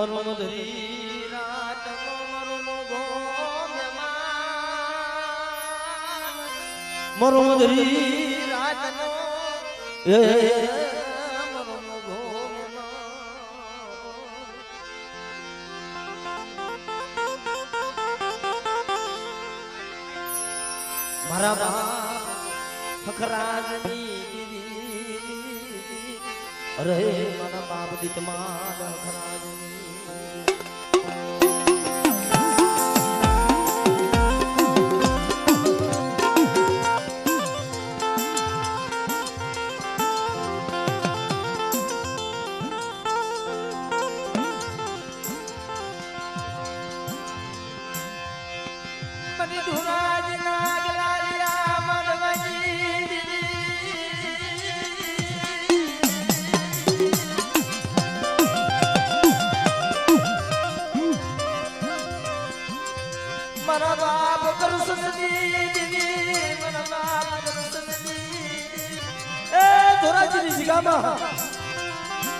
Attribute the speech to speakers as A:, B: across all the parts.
A: મરુમધરી રાતનો મરુનો ગોમ્યમાં મરુમધરી રાતનો મરુનો ગોમ્યમાં મારા બાપ ફખરાજની અરે મારા બાપ દીતમાં ફખરાજની મારા બાપ કરસનની દીદી મારા બાપ કરસનની એ ધોરાજીની જગ્યામાં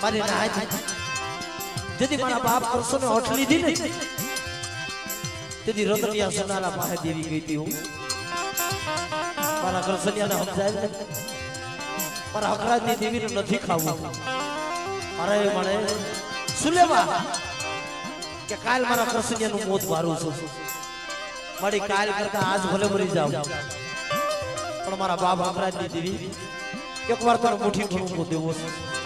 A: મારી નાય જેથી મારા બાપ કરસને હોઠ લીધી ને તેથી રતનિયા સોનારા પાસે દેવી ગઈ હતી હું મારા કરસનિયાને સમજાય મારા હકરાજની દેવીને નથી ખાવું અરે મને સુલેવા કે કાલ મારા કરસનિયાનું મોત વારું છું મારી કાલ કરતા આજ ભલે મરી જાવ પણ મારા બાપ હકરાજની દેવી એકવાર તો મુઠ્ઠી ભણવું દેવો છે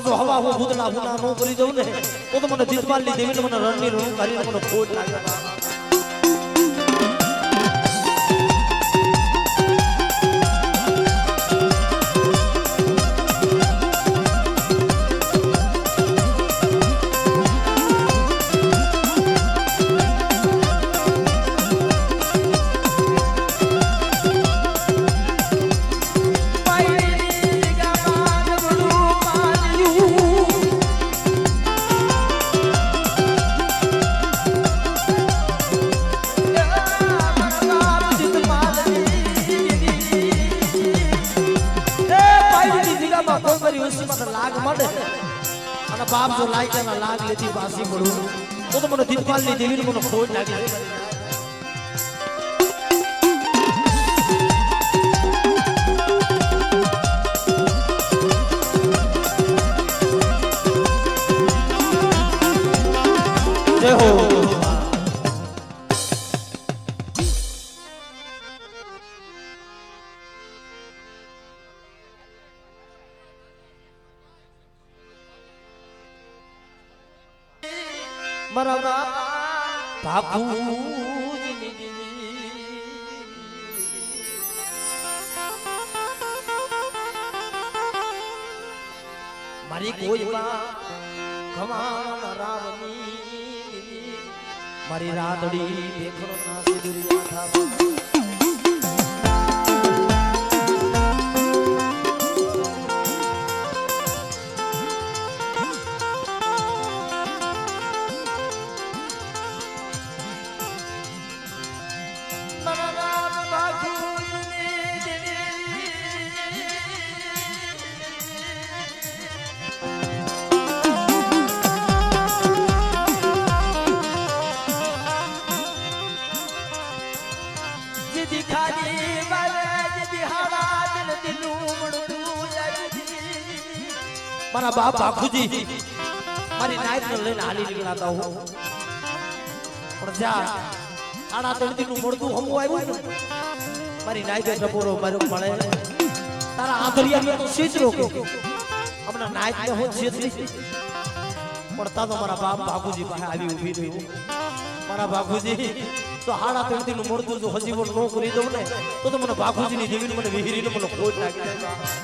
A: જો હવા હું ભૂતના ભૂના નો કરી દઉં ને તો મને જીતપાલની દેવીને મને રણની રણ કરીને મને ખોટ લાગે લાગ મળે અને બાપ જો લાયકાના લાગ લેતી પાસી પડું તો મને દીપપાલની દેવીને મને ખોટ લાગી જય હો મારા બાપુજી મારી કોઈ ઘણા રાવની મારી રાતડી દેખરો ના સિદુરિયા થા મારા બાપ બાપુજી મારી નાઈટ ને લઈને હાલી નીકળાતા હું પણ જા સાડા 3 દી નું મળતું હમું આવ્યું ને મારી નાઈ દે ટપોરો મારો મળે તારા આધરિયા તો સીચરો કે હમણાં નાઈટ ને હું સીચરી પણ તા તો મારા બાપ બાપુજી પાસે આવી ઊભી રહ્યું મારા બાપુજી તો સાડા 3 દી નું મળતું જો હજી પણ નો કરી દઉં ને તો મને બાપુજી ની દેવીને મને વિહીરીને મને ખોટ લાગી જાય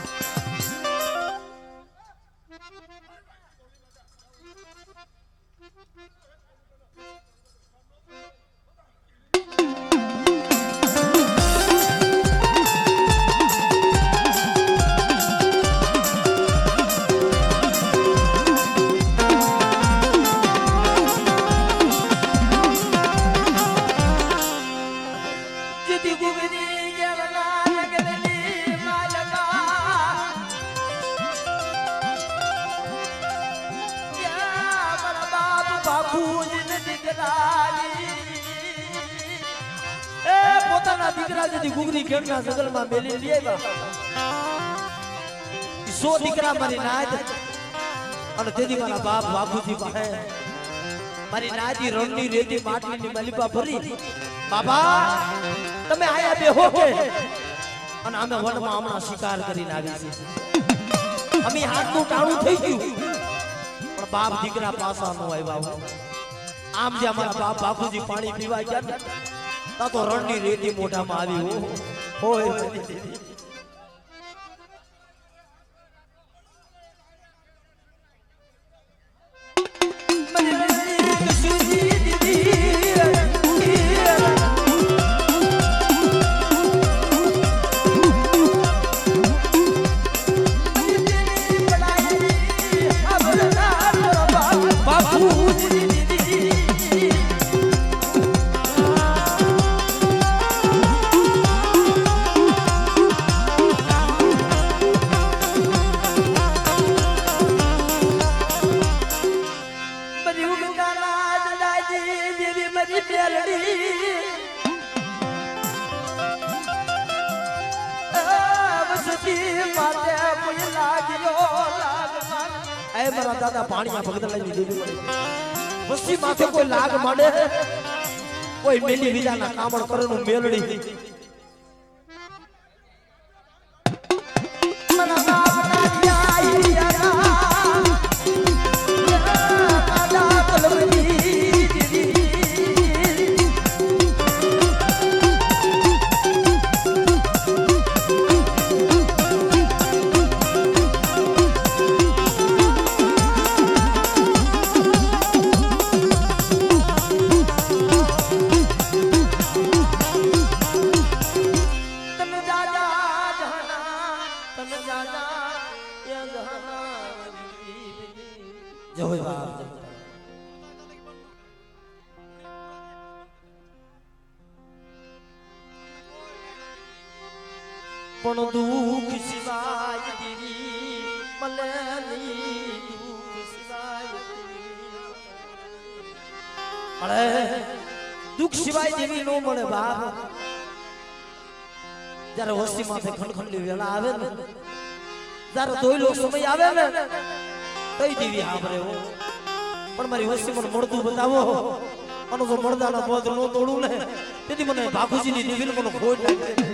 A: પોતાના દીકરા જેથી ગુગરી ખેડના સગલમાં મેલી લઈ આવ્યા 100 દીકરા મારી નાદ અને તેથી મારા બાપ બાપુજી પાસે મારી નાદી રણની રેતી માટીની મલીપા ભરી બાબા તમે આયા બેહો કે અને અમે વનમાં હમણાં શિકાર કરીને આવી છે અમે હાથનું ટાણું થઈ ગયું પણ બાપ દીકરા પાસા નો આવ્યા આમ જે અમારા બાપ બાપુજી પાણી પીવા ગયા તા તો રણની રેતી મોઢામાં આવી હોય મારા દાદા પાણીમાં ભગત લઈ દેવી વસ્તી માથે કોઈ લાગ માંડે કોઈ મેલી વિજાના કામણ કરનું મેલડી પણ દુઃખ સિવાય દેવી મળે નહીં દુઃખ સિવાય મળે દુઃખ સિવાય દેવી નો મળે બાપ જ્યારે વસ્તી માથે ખંડખંડની વેળા આવે ને જ્યારે દોયલો સમય આવે ને તઈ દેવી હાબરે હો પણ મારી વસ્તી મને મળતું બતાવો અને જો મળદાના બોધ નો તોડું ને તેથી મને બાપુજીની દેવીને મને ખોટ લાગે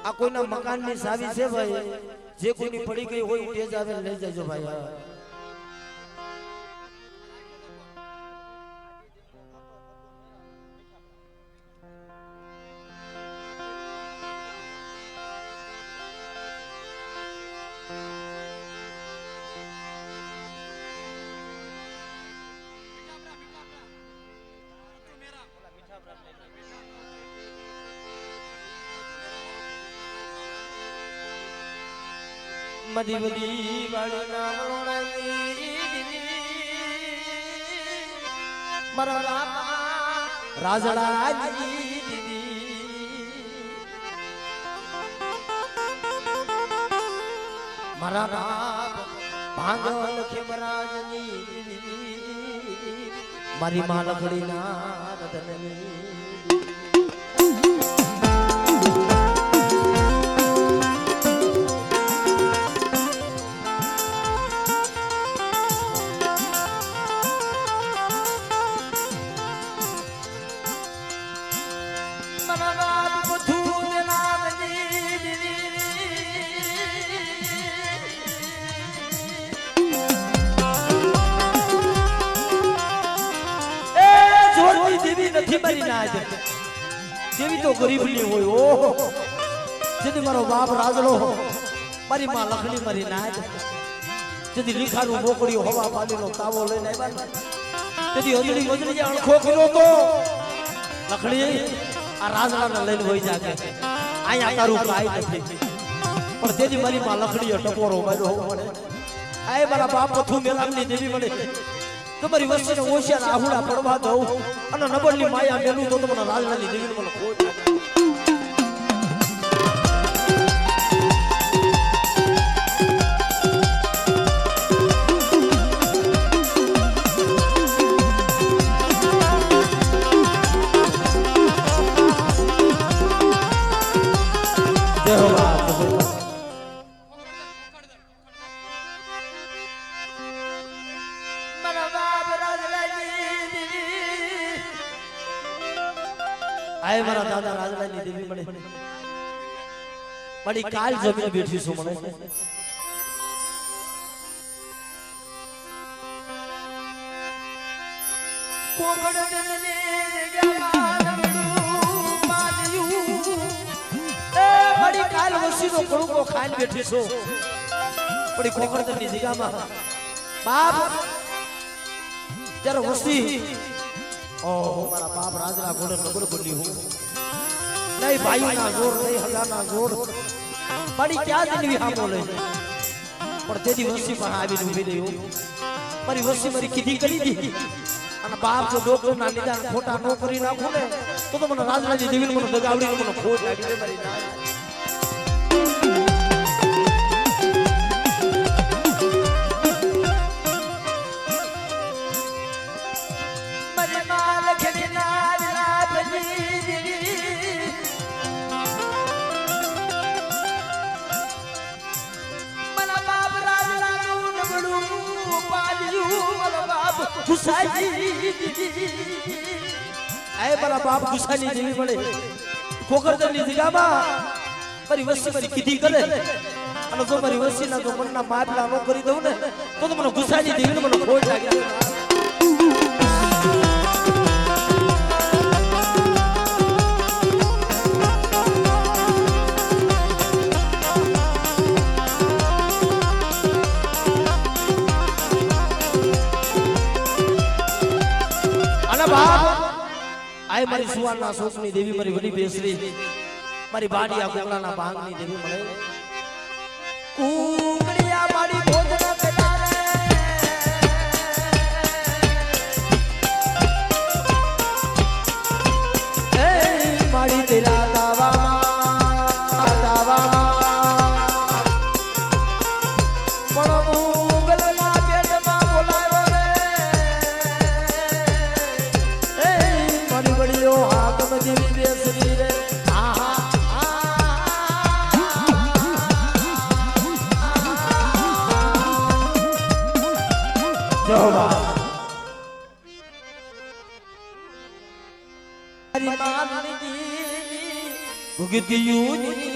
A: આ કોઈના મકાનની ચાવી છે ભાઈ જે કોઈની પડી ગઈ હોય તેજ આવે લઈ જજો ભાઈ મધીવલી વાળી નામોણાની મારા બાપા રાજડાની મારા બાપ ભાંગલ ખેમરાજની મારી માં લખડીના રતનની નથી મરી ના જેવી તો ગરીબની હોય ઓહો જેથી મારો બાપ રાજડો મારી માં લખણી મરી ના જેથી લીખાનું મોકળ્યું હવા પાણીનો તાવો લઈને આવ્યા તેથી હજડી મજડી અણખો કર્યો તો લખણી આ રાજડાને લઈને હોઈ જાગે અહીંયા તારું કાઈ નથી પણ તેથી મારી માં લખડીએ ટકોરો માર્યો પડે આ મારા બાપ પથું મેલામની દેવી મળે તમારી વસ્તીને ઓશિયાર આહુડા પડવા દઉં અને નબળની માયા મેલું તો તમને રાજડાની દેવીને મને ખોટ આય મારા દાદા રાજલાની દેવી મળે પડી કાલ જમીને બેઠી છું મને કોકડને જમાનડું પાલ્યું એ પડી કાલ વસીનો કડુકો ખાઈને બેઠી છું પડી કોકડની જગ્યામાં બાપ જ્યારે વસી ઓહો મારા બાપ રાજના ઘોડે નગર બની હું નહીં ભાઈના જોર નહીં હગાના જોર મારી ક્યાં જનવી હામો લઈ પણ તેની વસ્તી પણ આવીને ઊભી રહી મારી વસ્તી મારી કીધી કરી દીધી અને બાપ જો ડોક્ટર ના નિદાન ખોટા ન કરી નાખું ને તો મને રાજનાજી દેવીને મને દગાવડી મને ખોટ લાગી મારી ના આય મારા બાપ ગુસાની જેવી મળે કોકરદની જગ્યામાં મારી વસ્તી મારી કીધી કરે અને જો મારી વસ્તીના જો મનના માપલા ન કરી દઉં ને તો મને ગુસાની જેવીને મને ખોટ લાગે આય મારી સુવારના સોસની દેવી મારી વડી બેસરી મારી બાડિયા કોકલાના ભાંગની દેવી મળે કુકડિયા મારી ભોજન પેલારે એ મારી તેરા દાવામાં પણ મુગલના પેટમાં બોલાયો રે મારી બડીઓ હાકમ જેવી બેસરી રે મારી માનની ભુગતિયુની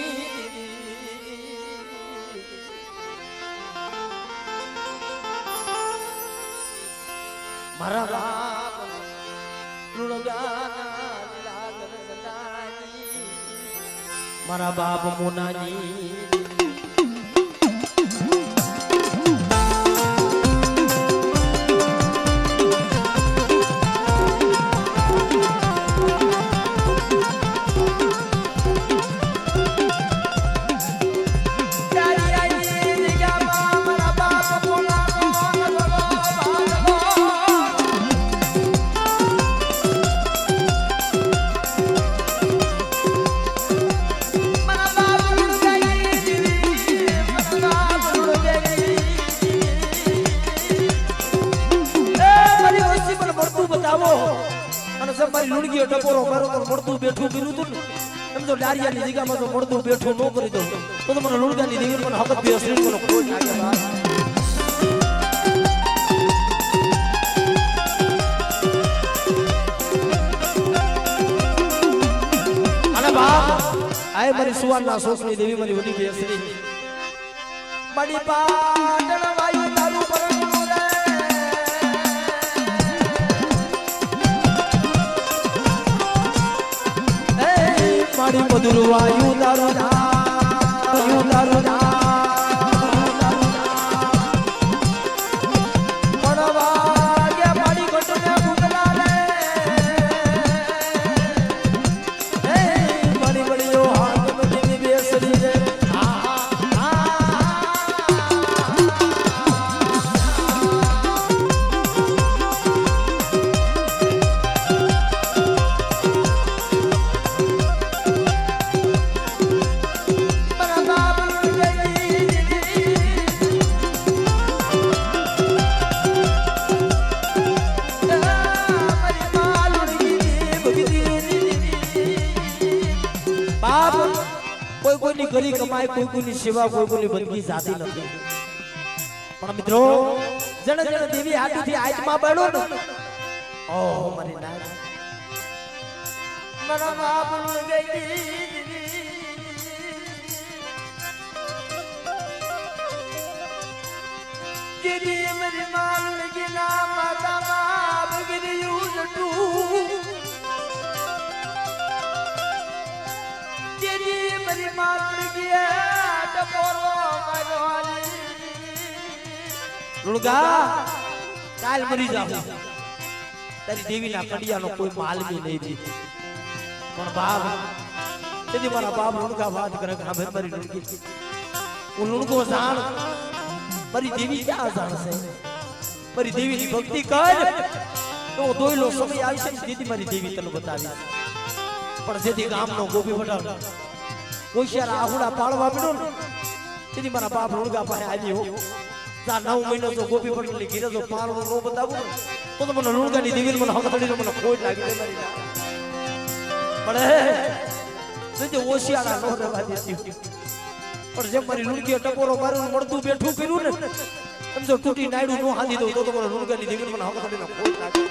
A: મારા બાપ મારા બાપ મોનાની પર મળતું બેઠું કર્યું તું ને એમ તો ડારિયાની જગ્યામાં તો મળતું બેઠું ન કરી દઉં તો મને લુણગાની દેવી મને હકત બે શ્રી મને કોઈ લાગે બા અને બાપ આય મારી સુવાનના સોસની દેવી મારી વડી બેસરી બડી પાટણ વાયુ તારું પરણું રે મારી મધુર વાયુ તારું વાયુ તારું પડવા મારી ઘટને ભૂગલા રે મારી બડીઓ હાથ દેવી બેસરી રે કોઈની ગરી કમાય કોઈની સેવા કોઈની બંદગી જાતી નથી પણ મિત્રો જણે જણે દેવી હાથથી આત્મા બળો ને ઓ મારી નાથ મરા બાપ ગઈ ગીરી મરી માલ ગીના માતા બાપ ગીરી યુટુ मेरी मातृ की टपोरो रुड़गा काल मरी जाऊं तेरी देवी ना कड़िया नो कोई माल भी नहीं दी पर बाप यदि मारा बाप रुड़गा बात करे कि हमें मरी रुड़गी उन रुड़को जान मरी देवी क्या जान से मरी देवी की भक्ति कर तो दो लो समय आई से दीदी मरी देवी तने बतावी पर जेदी गाम नो गोपी बड़ा होशियार आहुड़ा पाड़वा पड़ो तेरी मारा बाप रुड़गा पाए आली हो जा 9 महीना जो गोपी पड़ली गिरे जो पाड़ो नो बताबो तो मन रुड़गा नी देवी मन हक तड़ी मन खोज लागी मारी पड़े जे होशियार नो रहवा देती पर जे मारी रुड़गी टपोरो मारू मरदू बैठू કર્યું ને એમ જો ટૂટી નાયડું નો હાલી દો તો મને रुड़गा नी देवी मन हक तड़ी नो खोज लागी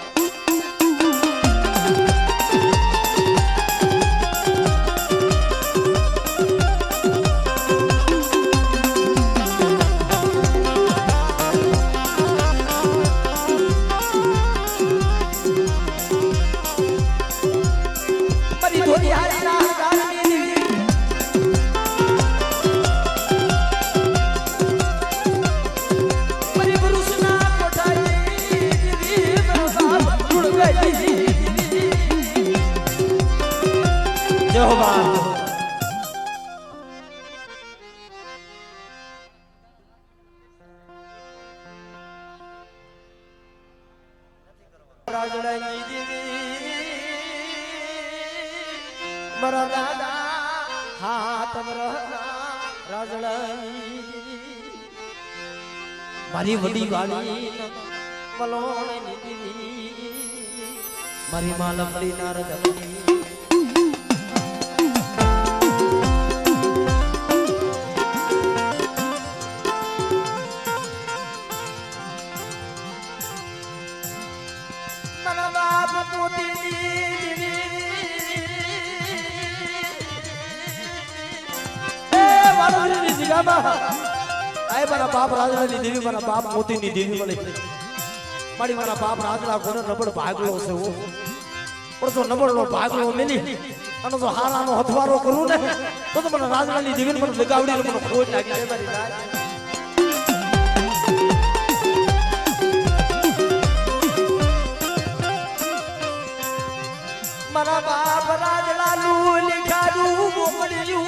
A: मरा दादा हाथ मारी वडी वाली मलोण मारी मालमड़ी नारद मरा बाप मोती आए मारा बाप राजड़ा नी देवी मारा बाप मोती नी देवी वाले मारी मारा बाप राजड़ा कोने नबड़ भागलो से वो पर जो नबड़ो भागलो मिली अन जो हारानो हथवारो करू ने तो मन राजड़ा नी देवी मन लगावड़ी मन खोज लागी रे मारी राज मारा बाप राजड़ा लू लिखाडू मोकड़ियू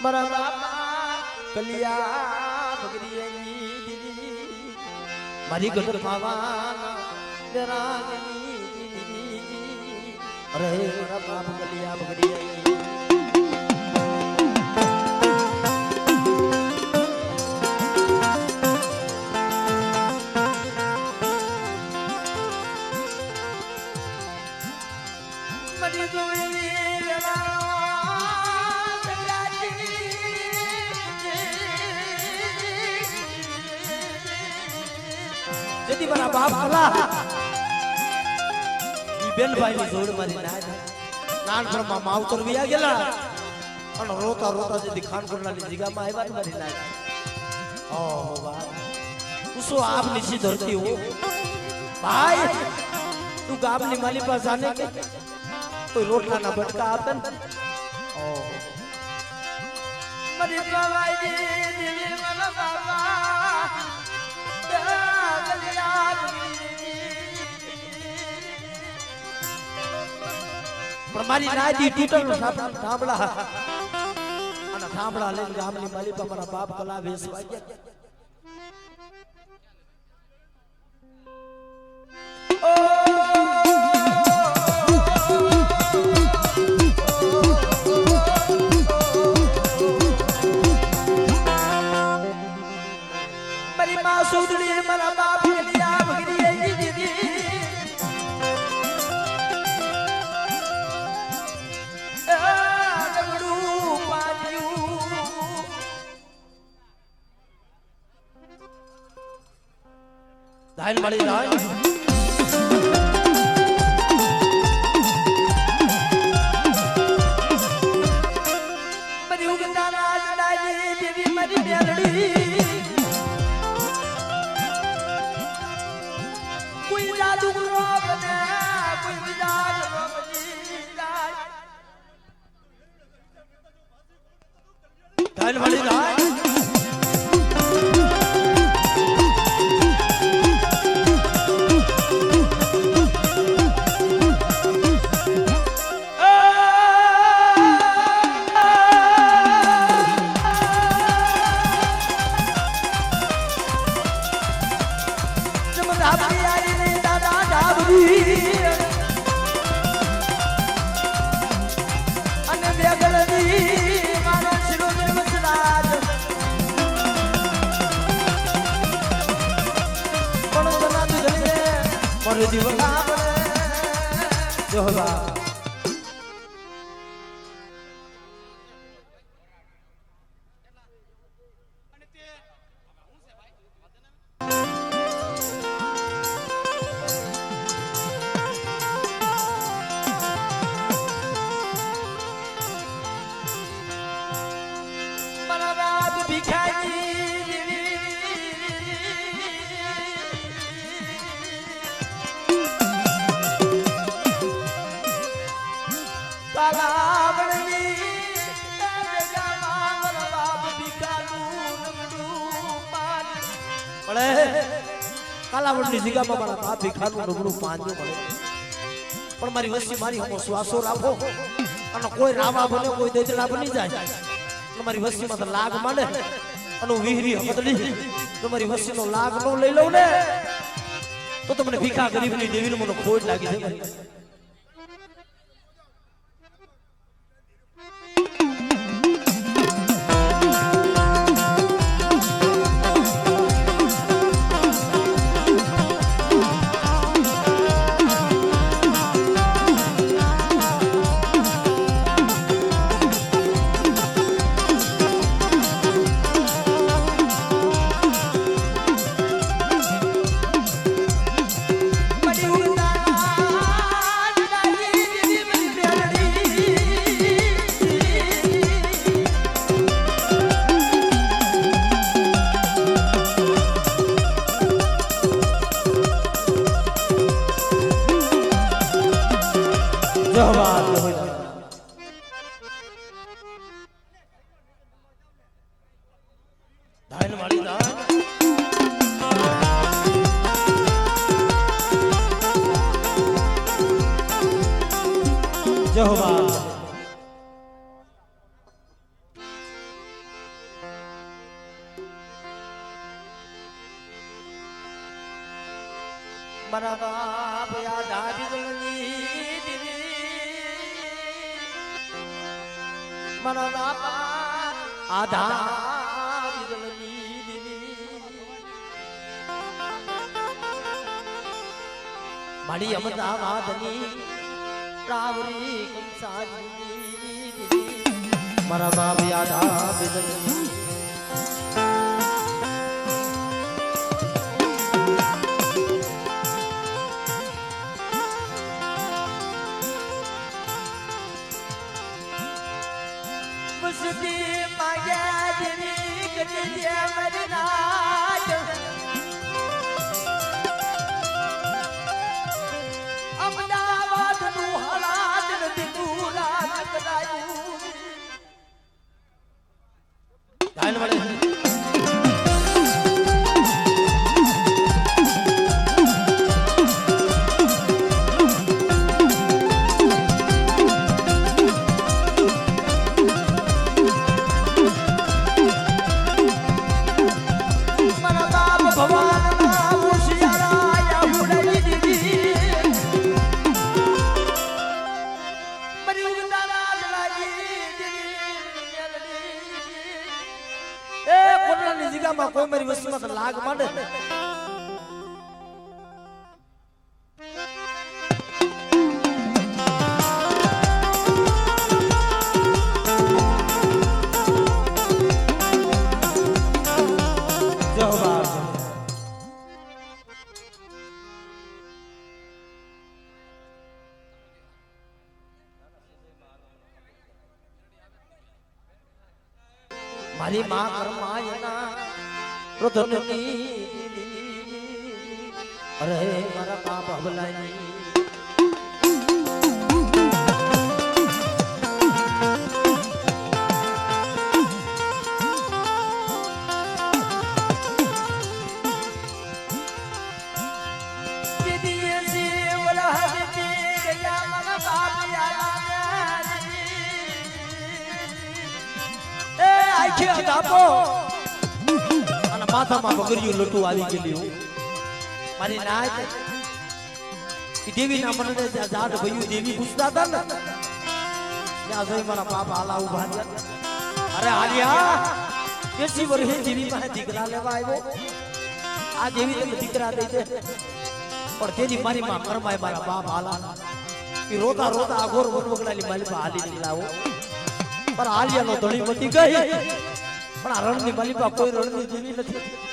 A: મારા બાપા કલિયા બગડીએની દીદી મારી ગઢ માવાના દેરાની દીદી અરે મારા બાપ કલિયા બગડીએની જેથી મારા બાપ ભલા ઈ બેનભાઈ ની જોડ મારી નાનપણમાં માવતર વિયા ગયેલા અને રોતા રોતા જેથી ખાનપુરનાની જગ્યામાં આવ્યા ને મારી નાન ઓહો બાપ તું શું આપ નીચી ધરતી હો ભાઈ તું ગામની માલી પાસે જાને કે કોઈ રોટલાના બટકા આપે ને ઓહો મારી બાબાજી દિલી મારા બાબા પણ મારી નાદી તૂટલ થાંભલા અને થાંભલા લઈને ગામની માલી પર મારા બાપ કલા વેસવા ગયા મારી માં સુધડી મારા બાપ કલિયા બગડીએની દીદી ધાન મળી ધાન મારી ઉગતા રાજ ડાલી દેવી મારી બેલડી કોઈ જાદુ રોગ ને કોઈ બીજા રોગ ની જાય ધાન મળી ધાન કાલાવડની જગ્યામાં મારા બાપ ભીખાનું નબળું પાંજું મળે પણ મારી વસ્તી મારી હમો શ્વાસો રાખો અને કોઈ રાવા બને કોઈ દેજડા બની જાય અને મારી વસ્તીમાં તો લાગ માંડે અને વિહરી હમદલી તો મારી વસ્તીનો લાગ નો લઈ લઉં ને તો તમને ભીખા ગરીબની દેવીને મને ખોટ લાગી છે મારા બાપા આધા વિદલની દીદી મારી અમદાવાદની રાવરી કંસારી દીદી મારા બાપ આધા વિદલની અમદાવાદ નું હલાદ નથી તુલા કરાયું ધાન વડે કોઈ મારી વસ્તુમાં લાગ માંડે મારી માં કરમાયના રોધનની અરે મારા બાપ હબલાની દીદી સે વલા હે ગયા મારા બાપ યાર એ આખે અદાપો માથામાં બગડ્યું લટુ આવી ગયેલું મારી નાચ દેવી ના મને જાડ ભયું દેવી પૂછતા હતા ને ત્યાં જોઈ મારા બાપ હાલા ઉભા રહ્યા અરે હાલિયા 80 વર્ષે દેવી પાસે દીકરા લેવા આવ્યો આ દેવી તમે દીકરા દઈ દે પણ તેની મારી માં કરમાય મારા બાપ હાલા એ રોતા રોતા આગોર વનવગડાની માલી માં હાલી લાવો પણ હાલિયાનો ધણી મતી ગઈ પણ આ રણની માલિકા કોઈ રણની જેવી નથી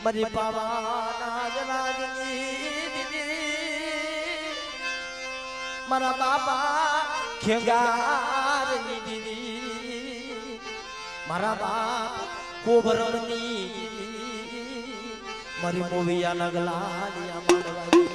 A: મરી પાવાના જનાગની દીદી મારા બાપા ખેગારની દીદી મારા બાપ કોબરણની મારી મોવિયા નગલાલિયા માંડવાની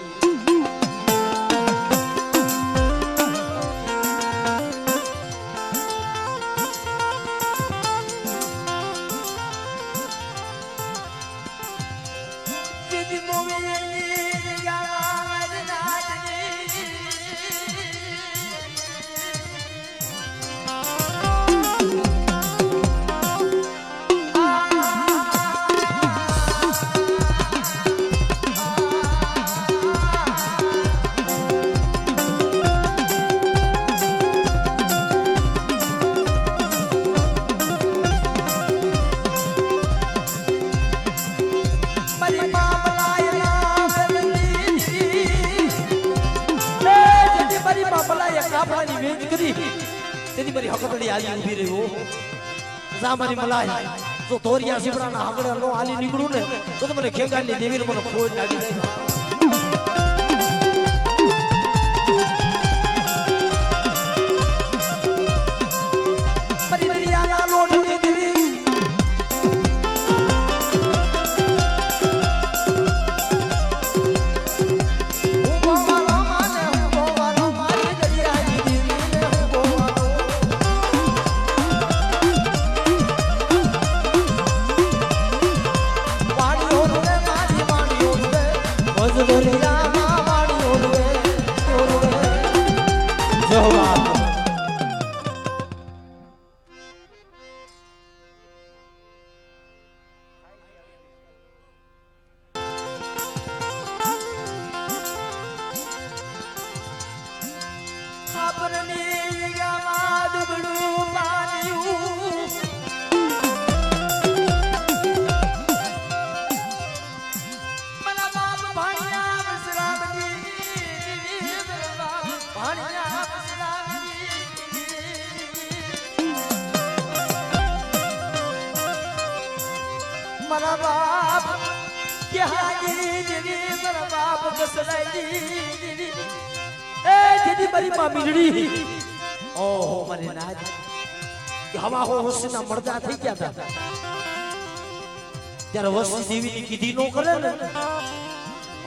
A: તેથી મારી હકતડી આલી ઊભી રહ્યો જા મારી મલાઈ જો તોરિયા શિવરાના આગળ નો આલી નીકળું ને તો મને ખેગાની દેવીને મને ખોજ લાગી જાય મારા બાપ મારા બાપ કસડાઈ એ જેદી મારી માં મીંડડી ઓહો મારી નાજ હવા હો હોસના મરદા થઈ ગયા હતા ત્યારે વસ્તી દેવીની કીધી નો કરે ને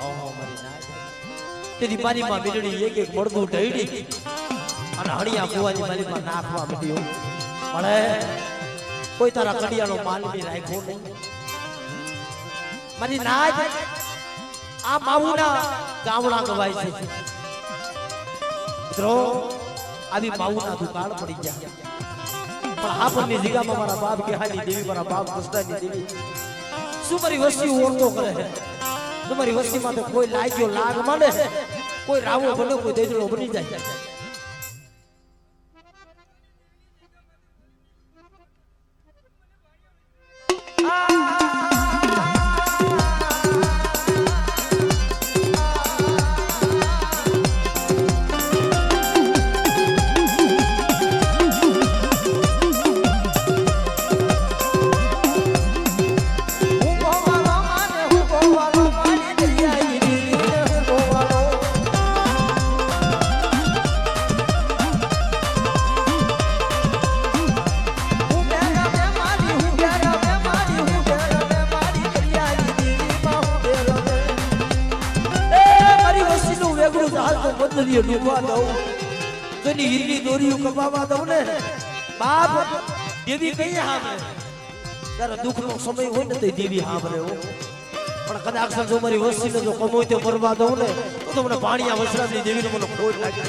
A: ઓહો મારી નાજ તેની મારી માં મીંડડી એક એક મરદું ઢળી અને હણિયા કુવાની મારી માં નાખવા માંડ્યો મળે કોઈ તારા કડિયાનો માલ બી રાખ્યો નહીં મારી નાજ આ માવુના ગાવડા ગવાય છે મિત્રો આવી માવુના દુકાળ પડી ગયા પણ આપણની જગ્યામાં મારા બાપ કે હાલી દેવી મારા બાપ કૃષ્ણની દેવી શું મારી વસ્તી ઓળખો કરે છે તમારી વસ્તીમાં તો કોઈ લાગ્યો લાગ માંડે કોઈ રાવો બને કોઈ દેજડો બની જાય ડૂબવા દઉં તો એની હીરની દોરીઓ કપાવા દઉં ને બાપ દેવી કઈ હામે ત્યારે દુઃખનો સમય હોય ને તો દેવી હામરે હો પણ કદાચ જો મારી વસ્તીને જો કમોય તો મરવા દઉં ને તો મને પાણીયા વસરાની દેવીને મને ખોટ લાગે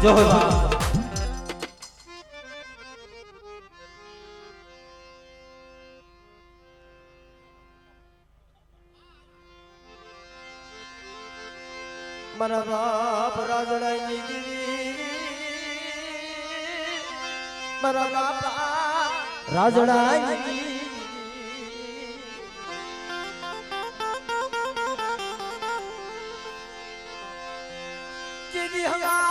A: જો મારા બાપ રાજડાની દેવી મારા બાપ રાજડાની જેદી હવા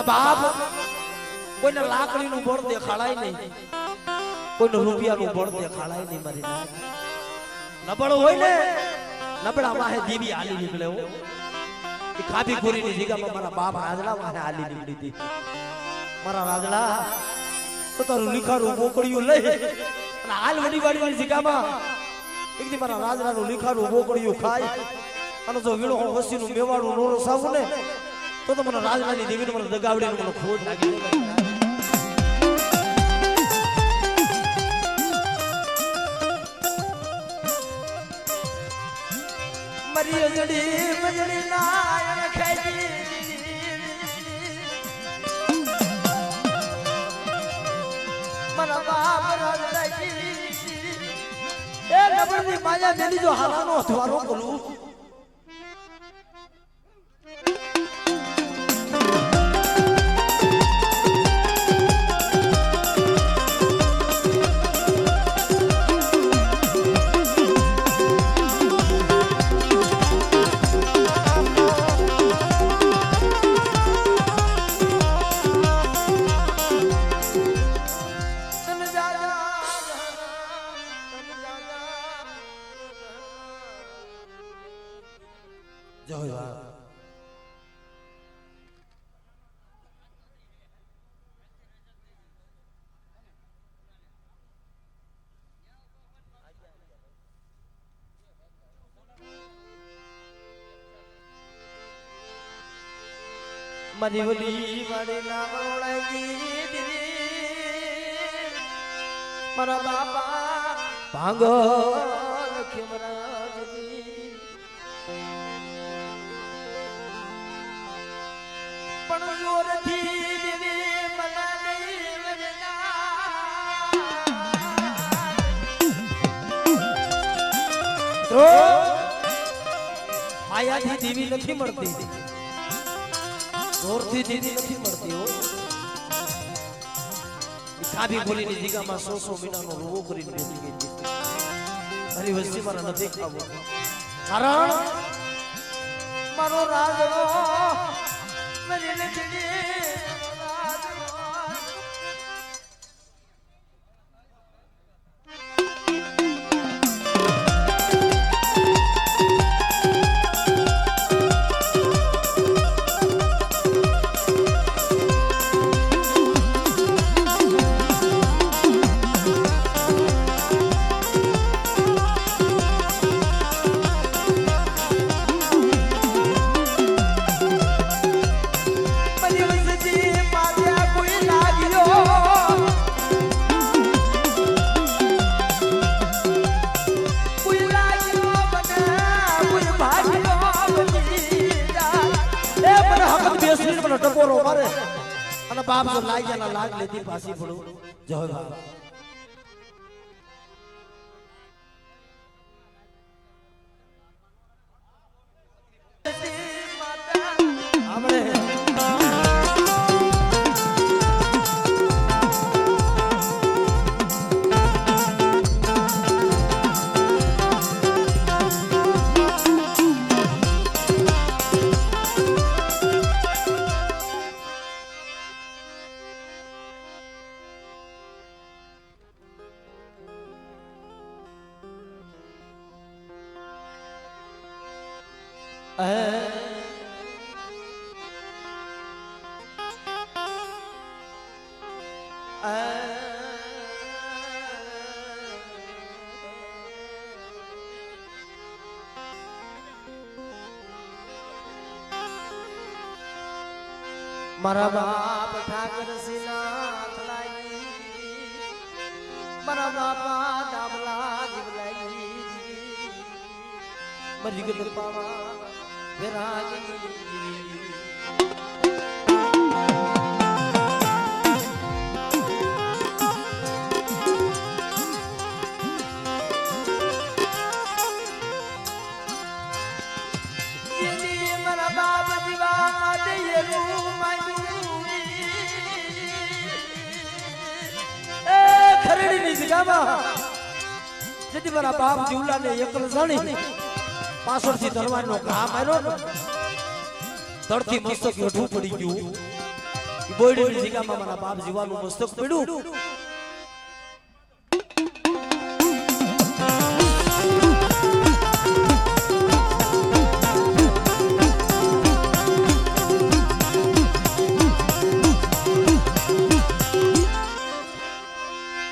A: બાપ કોઈને લાકડીનું બળ દેખાડાય નહીં કોઈને રૂપિયાનું બળ દેખાડાય નહીં મારી નાક નબળો હોય ને નબળા વાહે દેવી હાલી નીકળે હો એ ખાધી ખોરીની જગ્યામાં મારા બાપ રાજડા વાહે હાલી નીકળી હતી મારા રાજડા તો તારું લીખાનું બોકડીયું લઈ અને હાલ વડી વાડીની જગ્યામાં એક દી મારા રાજડાનું લીખાનું બોકડીયું ખાય અને જો વીણો વસ્તીનું મેવાડું નોરો સાવું ને તો મને રાજડાની દેવીને મને દગાવડીને મને ખોટ લાગી મારી અજડી મજડી નાયણ ખેજી મના બાપ રંગાઈ એ નબળની માયા મેલી જો હાલાનો અથવારો બોલું મારી વલી મારી નામ ઓળાઈ દીધી મારા બાપા ભાંગો લખમરાજની પણ જોરથી દીદી મને નહીં તો માયાથી દેવી નથી મળતી જોરથી દીદી નથી મળતી હો ખાધી બોલીની જગ્યામાં 100 મહિનાનો રોવો કરીને બેસી ગઈ મારી વસ્તી મારા નથી ખાવું કારણ મારો રાજનો મારી લખડી ટકોરો મારે અને બાપ જો લાઈ જાના લાગ લેતી પાછી પડું જય બાપ મારા બાપ ઠાકર સિનાથ લાગી મારા બાપા દામલા જીવલાઈ મરી ગયો પાવા વિરાગી जदी मारा बाप जीवला ने एकल जानी पासोर थी दरवार नो घा मार्यो ने धरती मस्तक हेठू पड़ी गयो ई बोयडी ની જગ્યામાં મારા બાપ જીવાનું મસ્તક પડ્યું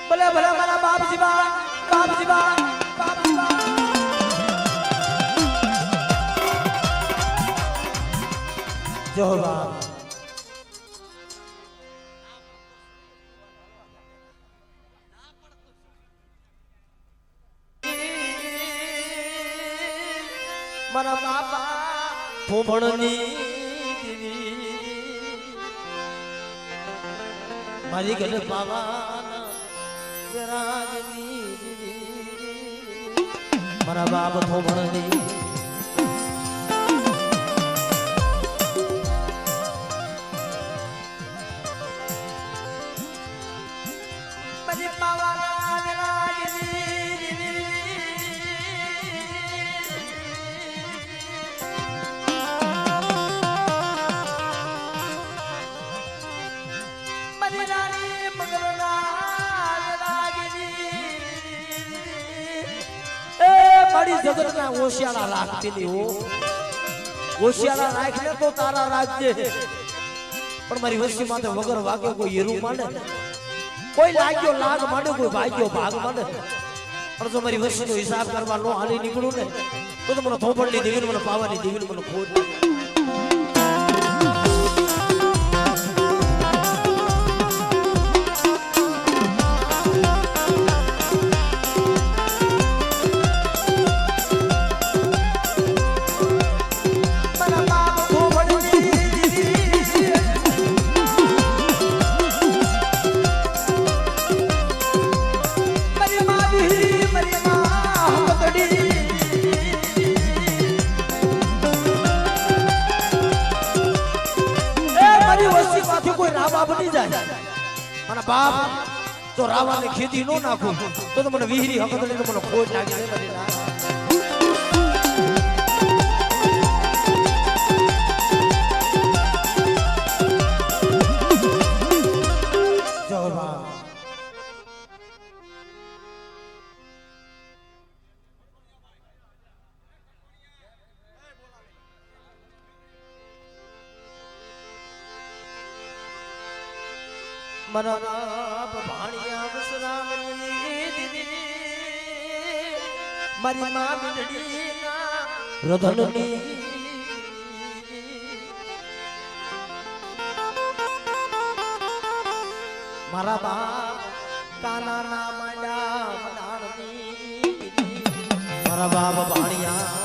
A: ભલે ભલે મારા બાપ જીવા જો બાપ મારા બાપા થોભણની દેવી મારી ઘર પાવાના વિરાજની દેવી મારા બાપ થોભણની મારી પાવાના વિરાજની દેવી મારી જગતના ઓશિયાળા રાખતી હો ઓશિયાળા રાખને તો તારા રાખજે પણ મારી વસ્તી માટે વગર વાગ્યો કોઈ હીરું માંડે કોઈ લાગ્યો લાગ માંડે કોઈ ભાગ્યો ભાગ માંડે પણ જો મારી વસ્તીનો હિસાબ કરવા નો હાલી નીકળું ને તો મને થોપડની દેવીને મને પાવાની દેવીને મને ખોટ બાપ તો રાવાને ખેતી નો નાખું તો મને વિહરી હકત લઈને મને ખોજ નાખી દે મારી ના મારા બાપ ભાણિયા વસરામની દીદી મારી માં બિલડીના રધનની મારા બાપ કાનાના માંડા મનાણની મારા બાપ ભાણિયા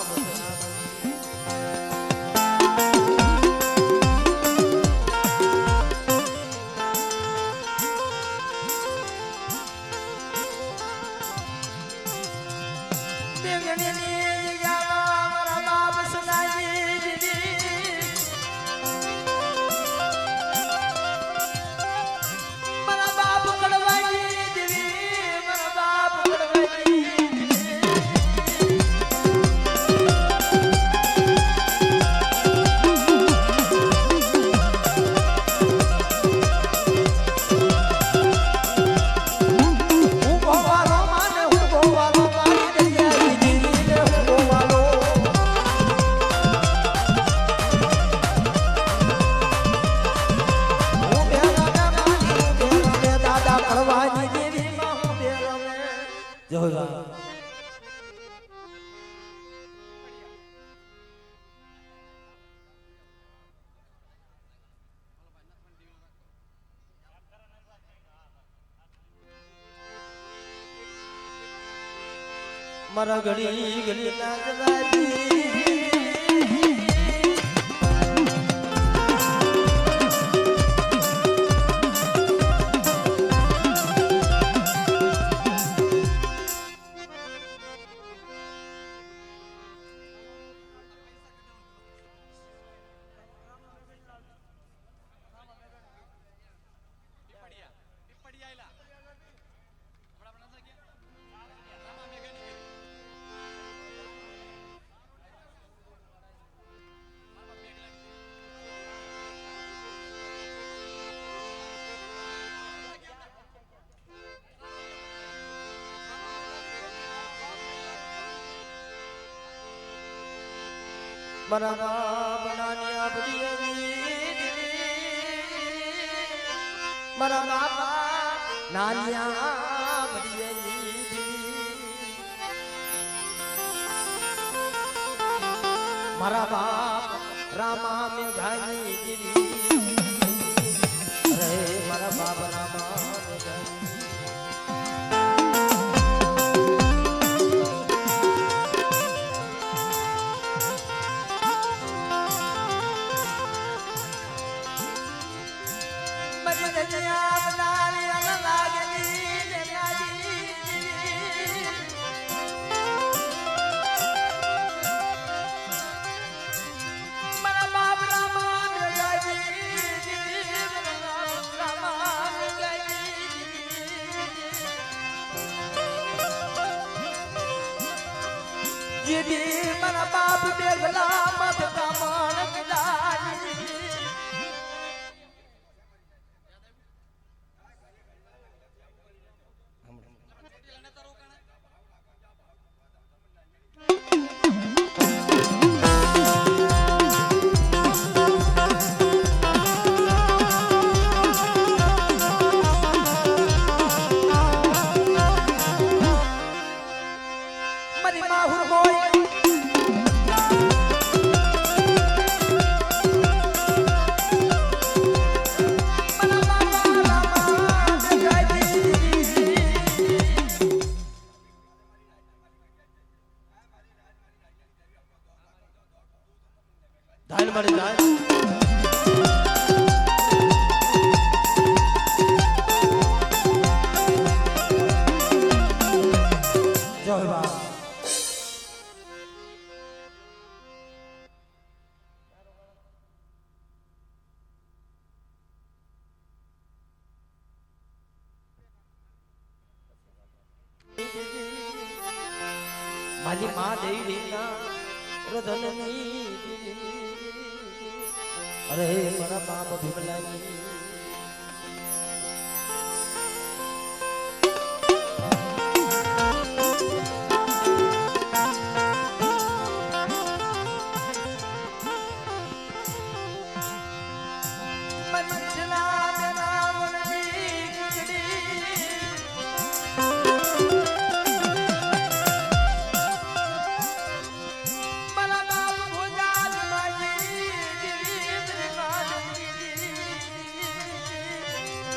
A: મારા ઘડી ઘડી લાગવાજી મારા બાપ નાનિયા બડિયાની મારા બાપ નાનિયા બડિયાની મારા બાપ રામા મેઘાની દેવી રે મારા બાપ રામા મેઘાની જીદી મારા બાપ બેગલા મત કામણ કદાઈ ધાલ મારી ધાલ જય બા મારી માં દેવીના રધનની અરે મારા બાપ ભીમલાની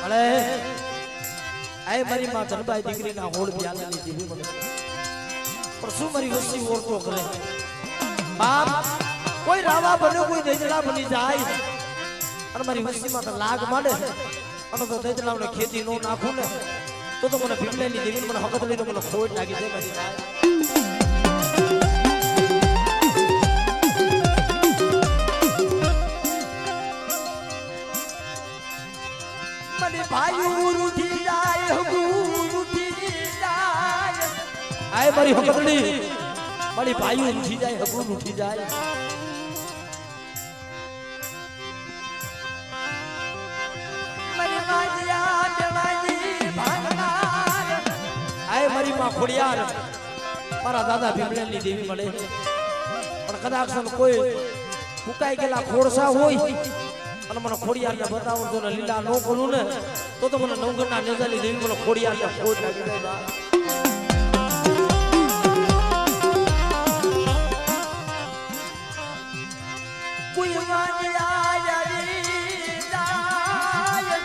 A: અરે આય મારી માં ધનબાઈ દીકરીના હોળ પ્યાલાની જીવી મને પણ શું મારી વસ્તી ઓળખો કરે બાપ કોઈ રાવા બને કોઈ દૈતડા બની જાય અને મારી વસ્તીમાં તો લાગ માંડે અને તો દૈતડાને ખેતી નો નાખું ને તો મને ભીમલાની દેવી મને હકત લઈને મને ખોટ લાગી જાય મારી જાય ભાઈ રૂઠી જાય રૂઠી જાય આય મારી હકતડી મારી ભાઈ રૂઠી જાય હકુ રૂઠી જાય મારી માજીયા દેવાજી ભાગનાર આય મારી માં ખોડિયાર મારા દાદા ભીમલાની દેવી મળે પણ કદાચ કોઈ ફૂકાઈ ગયેલા ખોડસા હોય અને મને ખોડિયારને બતાવો તો લીલા નો કરું ને તો મને નવગણના નેજાલી દેવી મને ખોડિયારને ખોટ લાગી જાય કોઈ વાજ્યા યારી જાય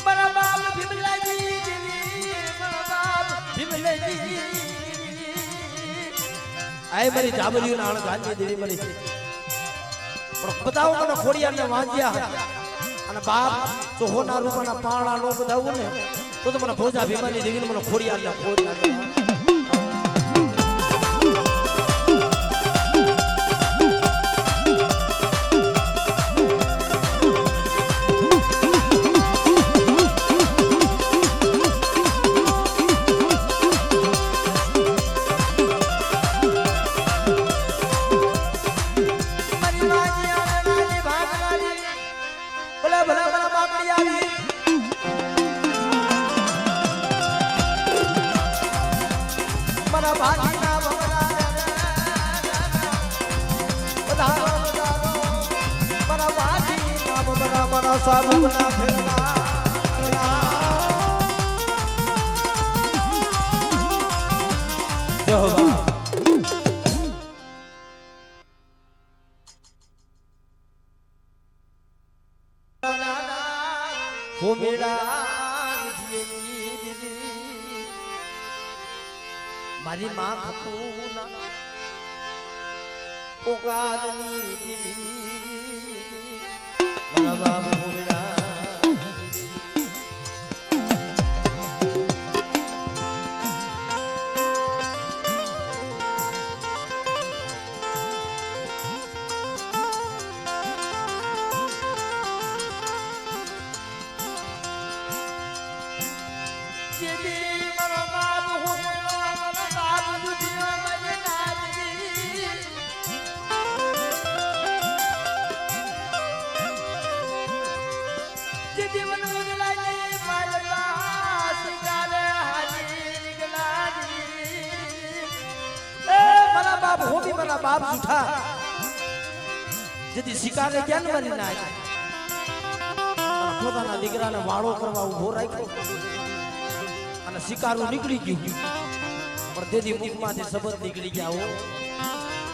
A: મારા બાપ ભીમલાજી દેવી મારા બાપ ભીમલાજી આય મારી જાબરીઓના આણ ગાંધી દેવી મળી પણ બતાવો મને ખોડિયારને વાંચ્યા અને બાપ તો હોના રૂપાના પાણા નો બતાવું ને તો મને ભોજા ભીમાની દેવીને મને ખોડિયારને ખોટ લાગે સાબુ ના ફેરના મારી માં ખપૂના પોકારની મારા બાપ હોમી મારા બાપ જૂઠા જેથી શિકારે ક્યાં મારી નાખ પોતાના દીકરાને વાળો કરવા ઉભો રાખ્યો અને શિકારું નીકળી ગયું પણ તેથી મુખમાંથી શબ્દ નીકળી ગયા હો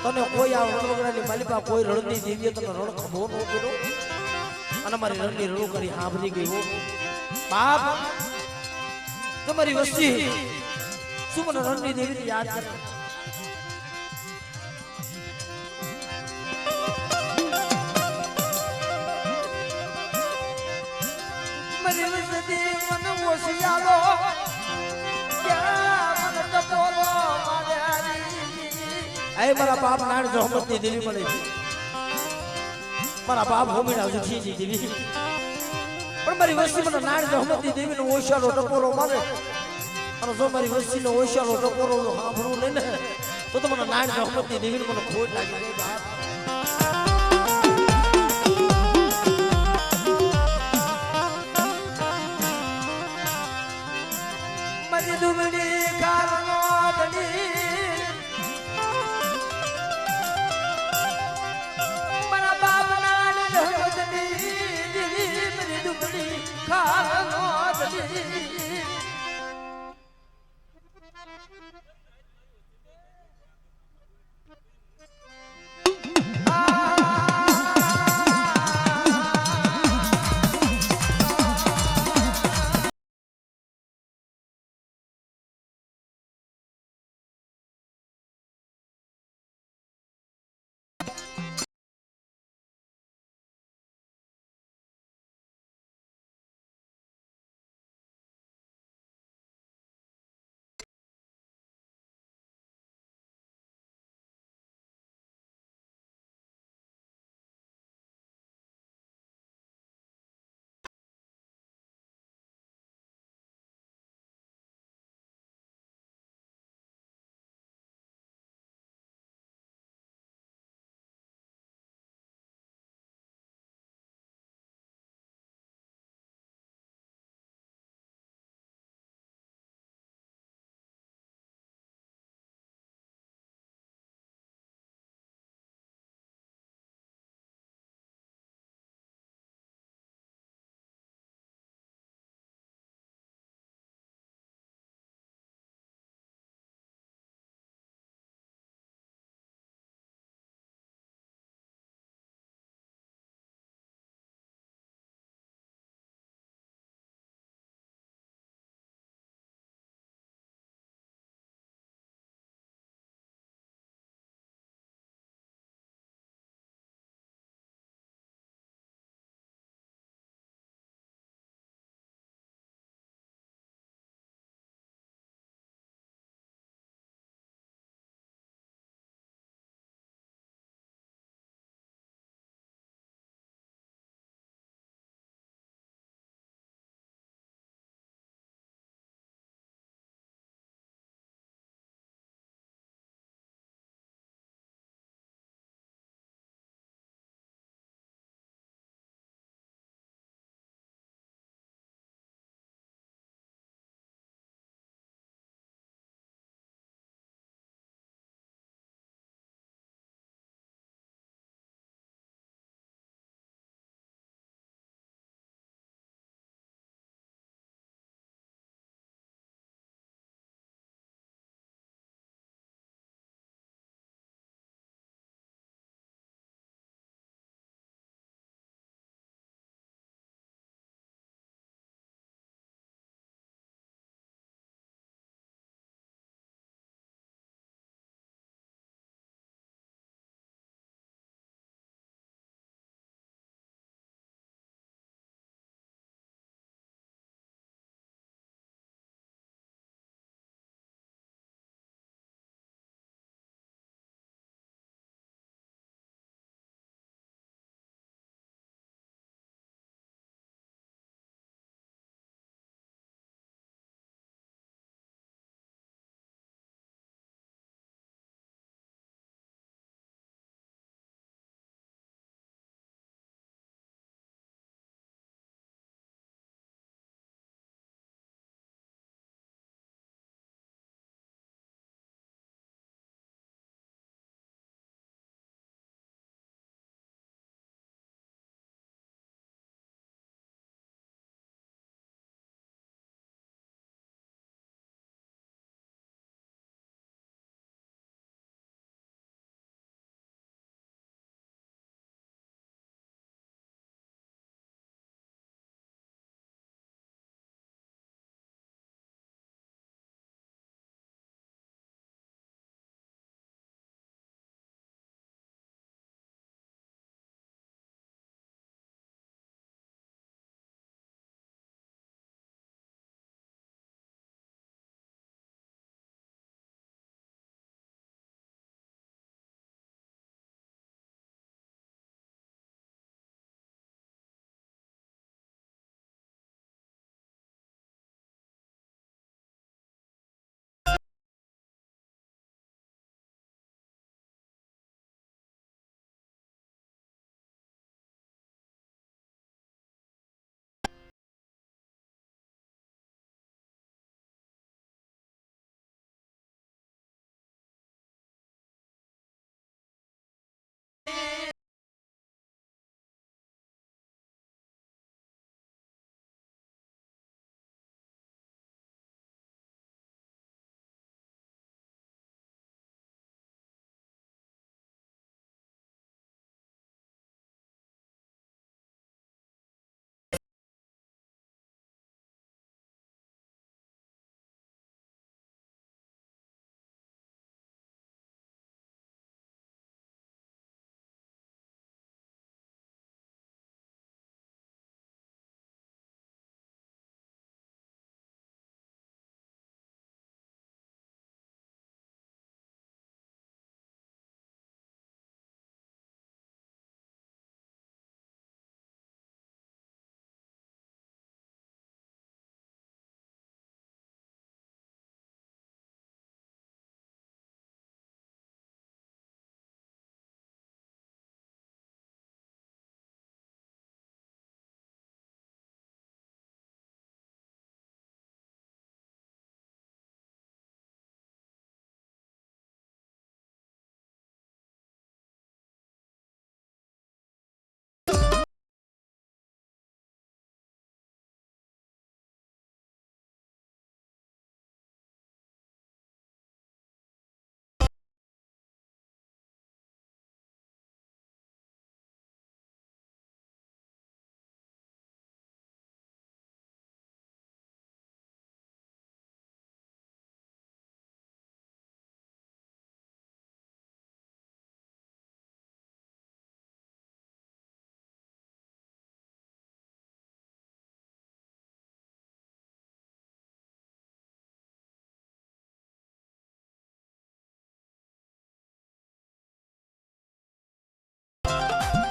A: તને કોઈ આ રણવગડાની માલિકા કોઈ રણની દેવીએ તને રણ ખભો ન કર્યો અને મારી રણની રણો કરી સાંભળી ગઈ હો બાપ તમારી વસ્તી શું મને રણની દેવી યાદ કરે મારી વસ્તી મને ઓશિયાલો ક્યાં મને ટપોરો મારે મારા બાપ નાણ જહમત ની દેવી મળે મારા બાપ હોમીના જુઠી ની દેવી પણ મારી વસ્તી મને નાણ જહમત ની દેવી નો ઓશિયાલો ટપોરો મારે અને જો મારી વસ્તી નો ઓશિયાલો ટપોરો સાંભળવું નહીં ને તો મને નાણ જહમત ની દેવી મને ખોટ લાગી ગઈ બાપ મારી દુબળી કારનો ધણી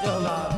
A: જોવા